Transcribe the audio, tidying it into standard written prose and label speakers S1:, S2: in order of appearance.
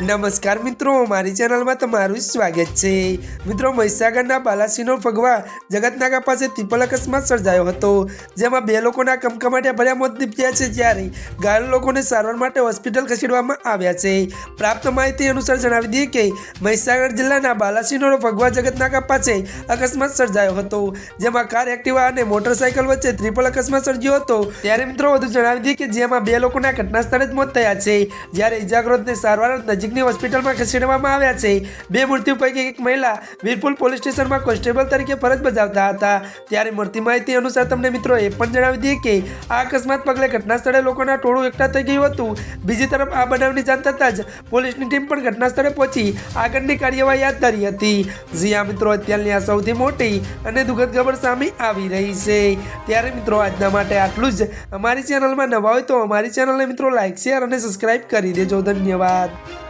S1: नमस्कार मित्रों, मारी चेनल में तमारुं स्वागत है। मित्रों, મહીસાગરના બાલાસિનોર ફગવા જગતનાકા પાસે ત્રિપલ અકસ્માત સર્જાયો હતો, જેમાં 2 લોકોના કમકમાટી ભર્યા મોત નીપજ્યા છે, જ્યારે ઘાયલ લોકોને સારવાર માટે હોસ્પિટલ ખસેડવામાં આવ્યા છે। પ્રાપ્ત માહિતી અનુસાર જણાવી દઈએ કે મહીસાગર જિલ્લાના બાલાસિનોર ફગવા જગતનાકા પાસે અકસ્માત સર્જાયો હતો, જેમાં કાર, એક્ટિવા અને મોટરસાઇકલ વચ્ચે ત્રિપલ અકસ્માત સર્જ્યો હતો। ત્યારે મિત્રો વધુ જણાવી દઈએ કે જેમાં 2 લોકોના ઘટના સ્થળે જ મોત થયા છે, જ્યારે ઇજાગ્રસ્તને સારવાર નજીક હોસ્પિટલમાં ખસેડવામાં આવ્યા છે। 2 મૃત્યુ પૈકી એક મહિલા વીરપુર પોલીસ સ્ટેશનમાં કોન્સ્ટેબલ તરીકે ફરજ બજાવતા હતા। ત્યારે મળતી માહિતી અનુસાર તમને મિત્રો એ પણ જણાવી દઈએ કે આ અકસ્માત પગલે ઘટના સ્થળે લોકોના ટોળું એકઠા થઈ ગયું હતું। બીજી તરફ આ બનાવની જાણ થતાં જ પોલીસની ટીમ પણ ઘટના સ્થળે પહોંચી આગળની કાર્યવાહી હાથ ધરી હતી। જી હા મિત્રો, અત્યારની આ સૌથી મોટી અને દુઃખદ ખબર સામે આવી રહી છે। ત્યારે મિત્રો આજના માટે આટલું જ। અમારી ચેનલમાં નવા હોય તો અમારી ચેનલને મિત્રો લાઈક, શેર અને સબસ્ક્રાઇબ કરી દેજો। ધન્યવાદ।